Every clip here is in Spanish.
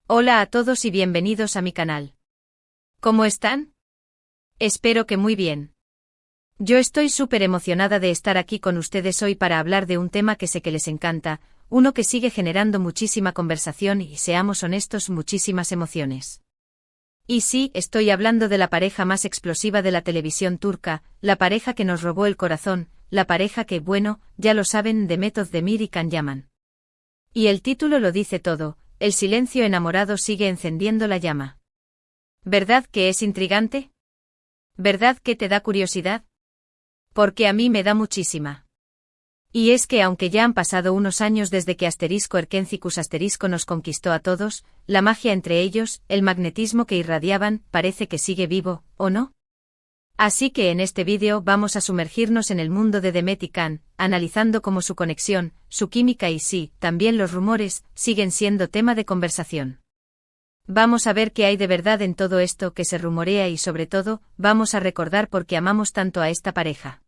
Hola a todos y bienvenidos a mi canal. ¿Cómo están? Espero que muy bien. Yo estoy súper emocionada de estar aquí con ustedes hoy para hablar de un tema que sé que les encanta, uno que sigue generando muchísima conversación y, seamos honestos, muchísimas emociones. Y sí, estoy hablando de la pareja más explosiva de la televisión turca, la pareja que nos robó el corazón, la pareja que, bueno, ya lo saben, Demet Özdemir y Can Yaman. Y el título lo dice todo. El silencio enamorado sigue encendiendo la llama. ¿Verdad que es intrigante? ¿Verdad que te da curiosidad? Porque a mí me da muchísima. Y es que aunque ya han pasado unos años desde que Erkencikus nos conquistó a todos, la magia entre ellos, el magnetismo que irradiaban, parece que sigue vivo, ¿o no? Así que en este vídeo vamos a sumergirnos en el mundo de Demet y Can, analizando cómo su conexión, su química y sí, también los rumores, siguen siendo tema de conversación. Vamos a ver qué hay de verdad en todo esto que se rumorea y sobre todo, vamos a recordar por qué amamos tanto a esta pareja.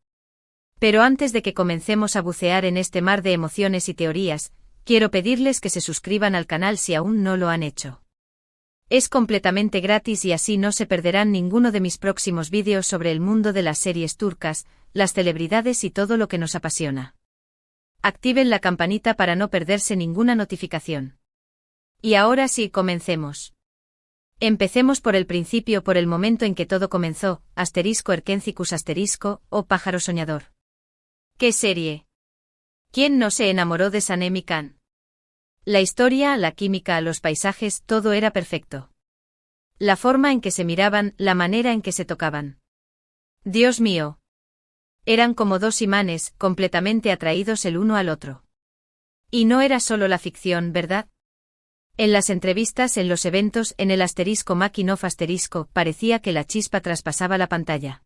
Pero antes de que comencemos a bucear en este mar de emociones y teorías, quiero pedirles que se suscriban al canal si aún no lo han hecho. Es completamente gratis y así no se perderán ninguno de mis próximos vídeos sobre el mundo de las series turcas, las celebridades y todo lo que nos apasiona. Activen la campanita para no perderse ninguna notificación. Y ahora sí, comencemos. Empecemos por el principio, por el momento en que todo comenzó, Erkencikus o Pájaro Soñador. ¿Qué serie? ¿Quién no se enamoró de Sanem y Can? La historia, la química, los paisajes, todo era perfecto. La forma en que se miraban, la manera en que se tocaban. Dios mío. Eran como dos imanes, completamente atraídos el uno al otro. Y no era solo la ficción, ¿verdad? En las entrevistas, en los eventos, en el making of parecía que la chispa traspasaba la pantalla.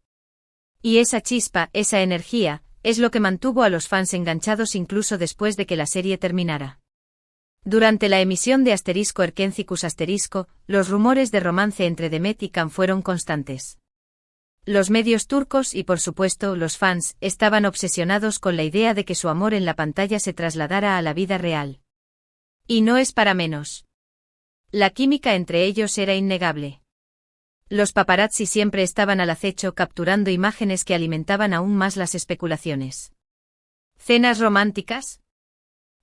Y esa chispa, esa energía, es lo que mantuvo a los fans enganchados incluso después de que la serie terminara. Durante la emisión de Erkencikus los rumores de romance entre Demet y Can fueron constantes. Los medios turcos y por supuesto los fans estaban obsesionados con la idea de que su amor en la pantalla se trasladara a la vida real. Y no es para menos. La química entre ellos era innegable. Los paparazzi siempre estaban al acecho capturando imágenes que alimentaban aún más las especulaciones. ¿Cenas románticas?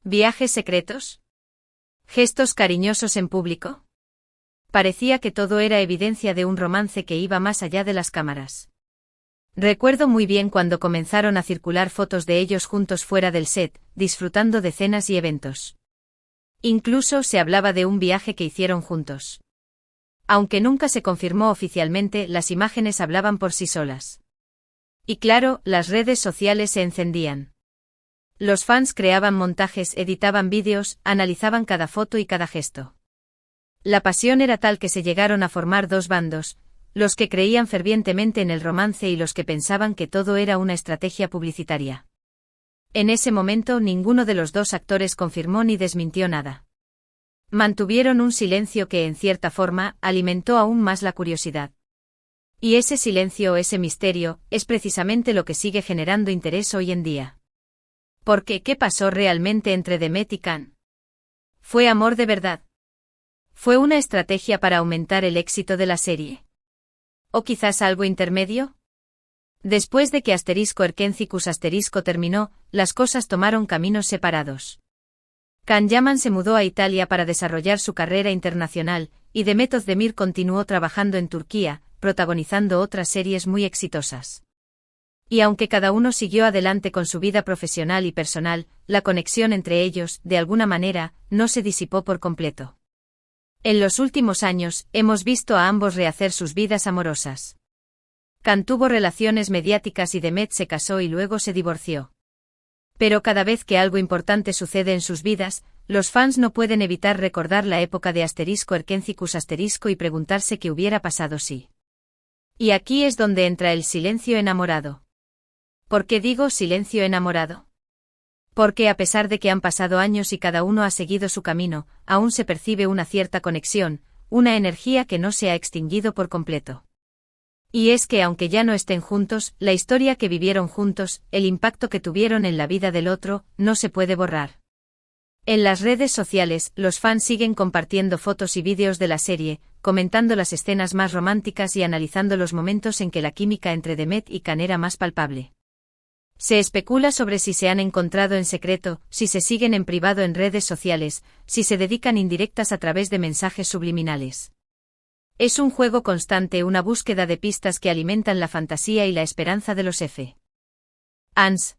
¿Viajes secretos? ¿Gestos cariñosos en público? Parecía que todo era evidencia de un romance que iba más allá de las cámaras. Recuerdo muy bien cuando comenzaron a circular fotos de ellos juntos fuera del set, disfrutando de cenas y eventos. Incluso se hablaba de un viaje que hicieron juntos. Aunque nunca se confirmó oficialmente, las imágenes hablaban por sí solas. Y claro, las redes sociales se encendían. Los fans creaban montajes, editaban vídeos, analizaban cada foto y cada gesto. La pasión era tal que se llegaron a formar dos bandos, los que creían fervientemente en el romance y los que pensaban que todo era una estrategia publicitaria. En ese momento ninguno de los dos actores confirmó ni desmintió nada. Mantuvieron un silencio que en cierta forma alimentó aún más la curiosidad. Y ese silencio, ese misterio, es precisamente lo que sigue generando interés hoy en día. Porque, ¿qué pasó realmente entre Demet y Can? ¿Fue amor de verdad? ¿Fue una estrategia para aumentar el éxito de la serie? ¿O quizás algo intermedio? Después de que Erkencikus terminó, las cosas tomaron caminos separados. Can Yaman se mudó a Italia para desarrollar su carrera internacional, y Demet Özdemir continuó trabajando en Turquía, protagonizando otras series muy exitosas. Y aunque cada uno siguió adelante con su vida profesional y personal, la conexión entre ellos, de alguna manera, no se disipó por completo. En los últimos años, hemos visto a ambos rehacer sus vidas amorosas. Can tuvo relaciones mediáticas y Demet se casó y luego se divorció. Pero cada vez que algo importante sucede en sus vidas, los fans no pueden evitar recordar la época de Erkencikus y preguntarse qué hubiera pasado si. Y aquí es donde entra el silencio enamorado. ¿Por qué digo silencio enamorado? Porque a pesar de que han pasado años y cada uno ha seguido su camino, aún se percibe una cierta conexión, una energía que no se ha extinguido por completo. Y es que aunque ya no estén juntos, la historia que vivieron juntos, el impacto que tuvieron en la vida del otro, no se puede borrar. En las redes sociales, los fans siguen compartiendo fotos y vídeos de la serie, comentando las escenas más románticas y analizando los momentos en que la química entre Demet y Can era más palpable. Se especula sobre si se han encontrado en secreto, si se siguen en privado en redes sociales, si se dedican indirectas a través de mensajes subliminales. Es un juego constante, una búsqueda de pistas que alimentan la fantasía y la esperanza de los fans.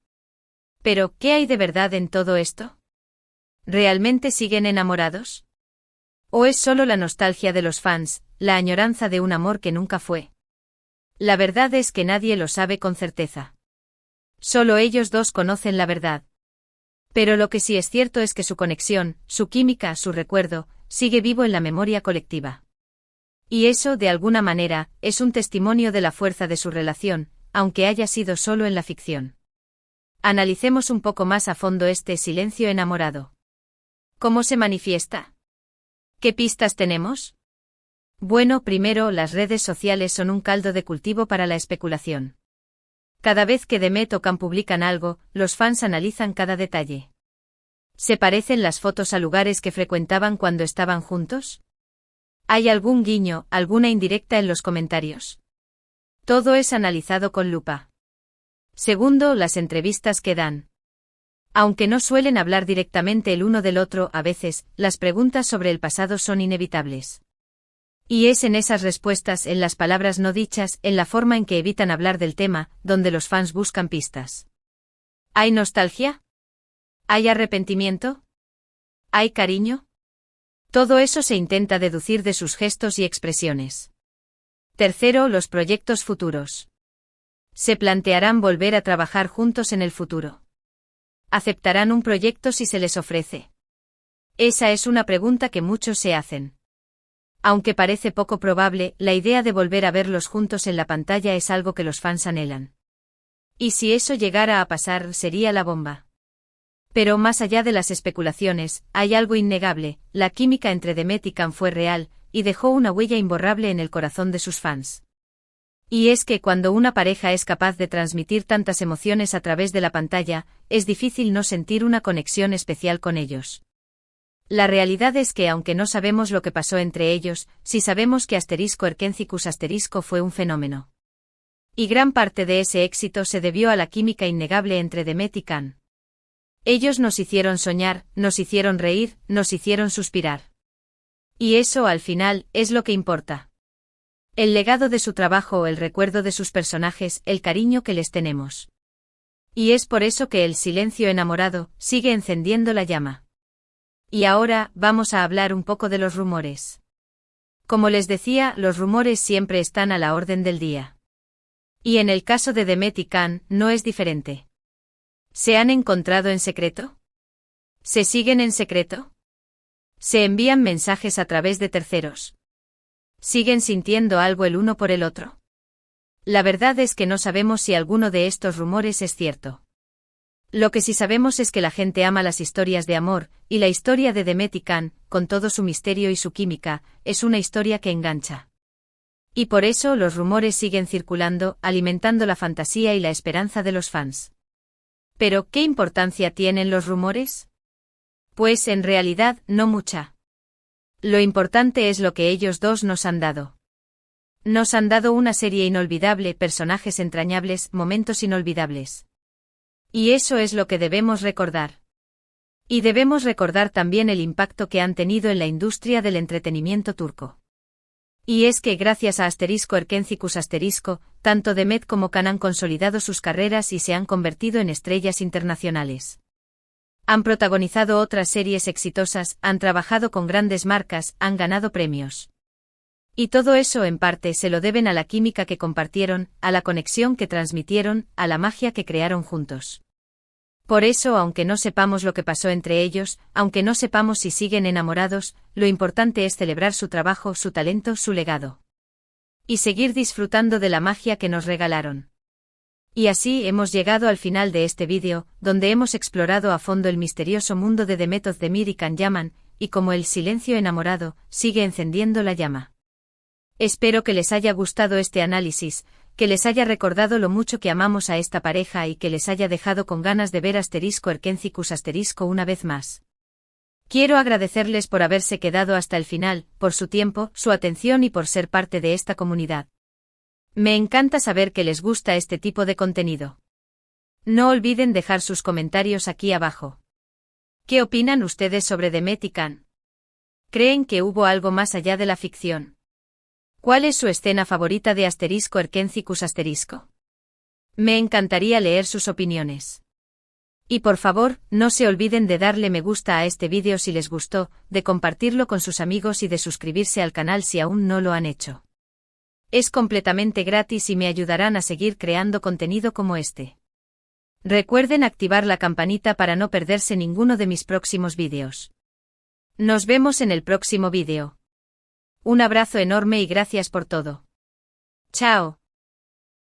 Pero, ¿qué hay de verdad en todo esto? ¿Realmente siguen enamorados? ¿O es solo la nostalgia de los fans, la añoranza de un amor que nunca fue? La verdad es que nadie lo sabe con certeza. Solo ellos dos conocen la verdad. Pero lo que sí es cierto es que su conexión, su química, su recuerdo, sigue vivo en la memoria colectiva. Y eso, de alguna manera, es un testimonio de la fuerza de su relación, aunque haya sido solo en la ficción. Analicemos un poco más a fondo este silencio enamorado. ¿Cómo se manifiesta? ¿Qué pistas tenemos? Bueno, primero, las redes sociales son un caldo de cultivo para la especulación. Cada vez que Demet o Can publican algo, los fans analizan cada detalle. ¿Se parecen las fotos a lugares que frecuentaban cuando estaban juntos? ¿Hay algún guiño, alguna indirecta en los comentarios? Todo es analizado con lupa. Segundo, las entrevistas que dan. Aunque no suelen hablar directamente el uno del otro, a veces, las preguntas sobre el pasado son inevitables. Y es en esas respuestas, en las palabras no dichas, en la forma en que evitan hablar del tema, donde los fans buscan pistas. ¿Hay nostalgia? ¿Hay arrepentimiento? ¿Hay cariño? Todo eso se intenta deducir de sus gestos y expresiones. Tercero, los proyectos futuros. ¿Se plantearán volver a trabajar juntos en el futuro? ¿Aceptarán un proyecto si se les ofrece? Esa es una pregunta que muchos se hacen. Aunque parece poco probable, la idea de volver a verlos juntos en la pantalla es algo que los fans anhelan. Y si eso llegara a pasar, sería la bomba. Pero más allá de las especulaciones, hay algo innegable: la química entre Demet y Can fue real, y dejó una huella imborrable en el corazón de sus fans. Y es que cuando una pareja es capaz de transmitir tantas emociones a través de la pantalla, es difícil no sentir una conexión especial con ellos. La realidad es que aunque no sabemos lo que pasó entre ellos, sí sabemos que *Erkencicus* fue un fenómeno. Y gran parte de ese éxito se debió a la química innegable entre Demet y Can. Ellos nos hicieron soñar, nos hicieron reír, nos hicieron suspirar. Y eso, al final, es lo que importa. El legado de su trabajo, el recuerdo de sus personajes, el cariño que les tenemos. Y es por eso que el silencio enamorado sigue encendiendo la llama. Y ahora, vamos a hablar un poco de los rumores. Como les decía, los rumores siempre están a la orden del día. Y en el caso de Demet y Can, no es diferente. ¿Se han encontrado en secreto? ¿Se siguen en secreto? ¿Se envían mensajes a través de terceros? ¿Siguen sintiendo algo el uno por el otro? La verdad es que no sabemos si alguno de estos rumores es cierto. Lo que sí sabemos es que la gente ama las historias de amor, y la historia de Demet y Can, con todo su misterio y su química, es una historia que engancha. Y por eso los rumores siguen circulando, alimentando la fantasía y la esperanza de los fans. ¿Pero qué importancia tienen los rumores? Pues en realidad, no mucha. Lo importante es lo que ellos dos nos han dado. Nos han dado una serie inolvidable, personajes entrañables, momentos inolvidables. Y eso es lo que debemos recordar. Y debemos recordar también el impacto que han tenido en la industria del entretenimiento turco. Y es que gracias a *Erkencicus*, tanto Demet como Can han consolidado sus carreras y se han convertido en estrellas internacionales. Han protagonizado otras series exitosas, han trabajado con grandes marcas, han ganado premios. Y todo eso en parte se lo deben a la química que compartieron, a la conexión que transmitieron, a la magia que crearon juntos. Por eso, aunque no sepamos lo que pasó entre ellos, aunque no sepamos si siguen enamorados, lo importante es celebrar su trabajo, su talento, su legado. Y seguir disfrutando de la magia que nos regalaron. Y así hemos llegado al final de este vídeo, donde hemos explorado a fondo el misterioso mundo de Demet Özdemir y Can Yaman, y cómo el silencio enamorado sigue encendiendo la llama. Espero que les haya gustado este análisis, que les haya recordado lo mucho que amamos a esta pareja y que les haya dejado con ganas de ver *Erkencicus* una vez más. Quiero agradecerles por haberse quedado hasta el final, por su tiempo, su atención y por ser parte de esta comunidad. Me encanta saber que les gusta este tipo de contenido. No olviden dejar sus comentarios aquí abajo. ¿Qué opinan ustedes sobre Demet y Khan? ¿Creen que hubo algo más allá de la ficción? ¿Cuál es su escena favorita de *Erkencicus*? Me encantaría leer sus opiniones. Y por favor, no se olviden de darle me gusta a este vídeo si les gustó, de compartirlo con sus amigos y de suscribirse al canal si aún no lo han hecho. Es completamente gratis y me ayudarán a seguir creando contenido como este. Recuerden activar la campanita para no perderse ninguno de mis próximos vídeos. Nos vemos en el próximo vídeo. Un abrazo enorme y gracias por todo. Chao.